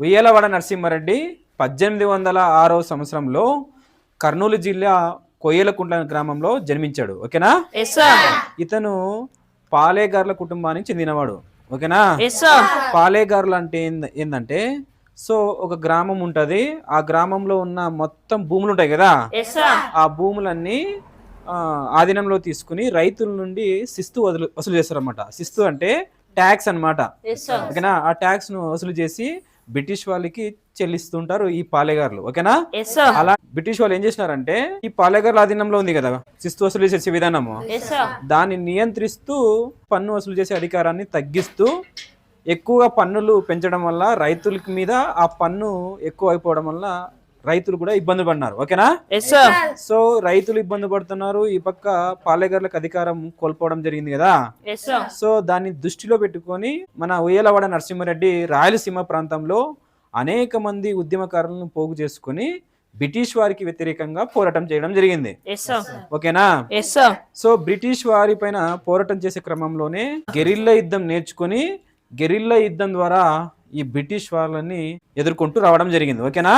ఉయ్యాలవాడ నరసింహారెడ్డి 1806వ సంవత్సరంలో కర్నూలు జిల్లా కొయ్యలకుంట్ల గ్రామంలో జన్మించాడు. ఓకేనా? ఇతను పాలేగార్ల కుటుంబానికి చెందినవాడు. ఓకేనా? పాలేగార్లు అంటే ఏంటంటే ఒక గ్రామం ఉంటది. ఆ గ్రామంలో ఉన్న మొత్తం భూములు ఉంటాయి కదా, ఆ భూములన్నీ ఆధీనంలో తీసుకుని రైతుల నుండి శిస్తు వసూలు చేస్తారన్నమాట. శిస్తు అంటే ట్యాక్స్ అన్నమాట. ఓకేనా? ఆ ట్యాక్స్ ను వసూలు చేసి బ్రిటిష్ వాళ్ళకి చెల్లిస్తుంటారు ఈ పాలేగారులు. ఓకేనా? అలా బ్రిటిష్ వాళ్ళు ఏం చేసినారంటే ఈ పాలేగారుల ఆధీనంలో ఉంది కదా శిస్తు వసూలు చేసే విధానము, దాన్ని నియంత్రిస్తూ పన్ను వసూలు చేసే అధికారాన్ని తగ్గిస్తూ ఎక్కువగా పన్నులు పెంచడం వల్ల రైతుల మీద ఆ పన్ను ఎక్కువ అయిపోవడం వల్ల రైతులు కూడా ఇబ్బంది పడినారు. ఓకేనా? సో రైతులు ఇబ్బంది పడుతున్నారు, ఈ పక్క పాలేగారులకు అధికారం కోల్పోవడం జరిగింది కదా. సో దాన్ని దృష్టిలో పెట్టుకొని మన ఉయ్యాలవాడ నరసింహారెడ్డి రాయలసీమ ప్రాంతంలో అనేక మంది ఉద్యమకారులను పోగు చేసుకుని బ్రిటిష్ వారికి వ్యతిరేకంగా పోరాటం చేయడం జరిగింది. ఓకేనా? సో బ్రిటిష్ వారి పైన పోరాటం చేసే క్రమంలోనే గెరిల్లా యుద్ధం నేర్చుకుని గెరిల్లా యుద్ధం ద్వారా ఈ బ్రిటిష్ వాళ్ళని ఎదుర్కొంటూ రావడం జరిగింది. ఓకేనా?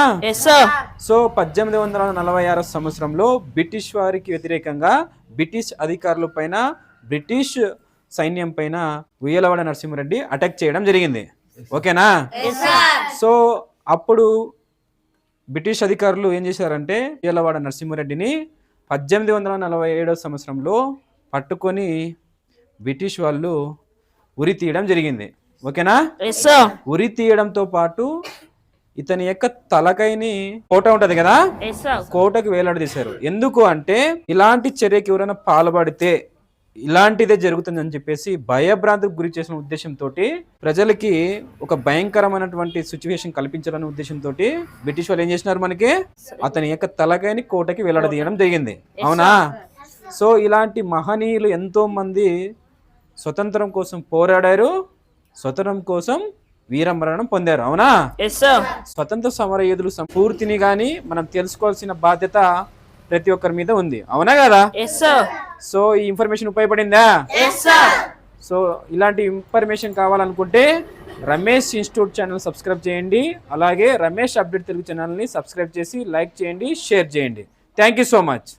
సో 1846 సంవత్సరంలో బ్రిటిష్ వారికి వ్యతిరేకంగా బ్రిటిష్ అధికారుల పైన బ్రిటిష్ సైన్యం పైన ఉయ్యాలవాడ నరసింహారెడ్డి అటాక్ చేయడం జరిగింది. ఓకేనా? సో అప్పుడు బ్రిటిష్ అధికారులు ఏం చేశారంటే ఉయ్యాలవాడ నరసింహారెడ్డిని 1847 సంవత్సరంలో పట్టుకొని బ్రిటిష్ వాళ్ళు ఉరి తీయడం జరిగింది. ఓకేనా? ఉరి తీయడంతో పాటు ఇతని యొక్క తలకైని కోట ఉంటది కదా, కోటకు వేలాడదీశారు. ఎందుకు అంటే ఇలాంటి చర్యకి ఎవరైనా పాల్పడితే ఇలాంటిదే జరుగుతుందని చెప్పేసి భయభ్రాంతికి గురి చేసిన ఉద్దేశంతో ప్రజలకి ఒక భయంకరమైనటువంటి సిచ్యువేషన్ కల్పించాలనే ఉద్దేశంతో బ్రిటిష్ వాళ్ళు ఏం చేసినారు, మనకి అతని యొక్క తలకైని కోటకి వేలాడదీయడం జరిగింది. అవునా? సో ఇలాంటి మహనీయులు ఎంతో మంది స్వతంత్రం కోసం పోరాడారు, స్వతంత్రం కోసం వీరమరణం పొందారు. అవునా? స్వతంత్ర సమర యోధులు స్ఫూర్తిని గాని మనం తెలుసుకోవాల్సిన బాధ్యత ప్రతి ఒక్కరి మీద ఉంది. అవునా కదా? సో ఈ ఇన్ఫర్మేషన్ ఉపయోగపడిందా? సో ఇలాంటి ఇన్ఫర్మేషన్ కావాలనుకుంటే రమేష్ ఇన్స్టిట్యూట్ ఛానల్ సబ్స్క్రైబ్ చేయండి. అలాగే రమేష్ అప్డేట్ తెలుగు ఛానల్ని సబ్స్క్రైబ్ చేసి లైక్ చేయండి, షేర్ చేయండి. Thank you so much.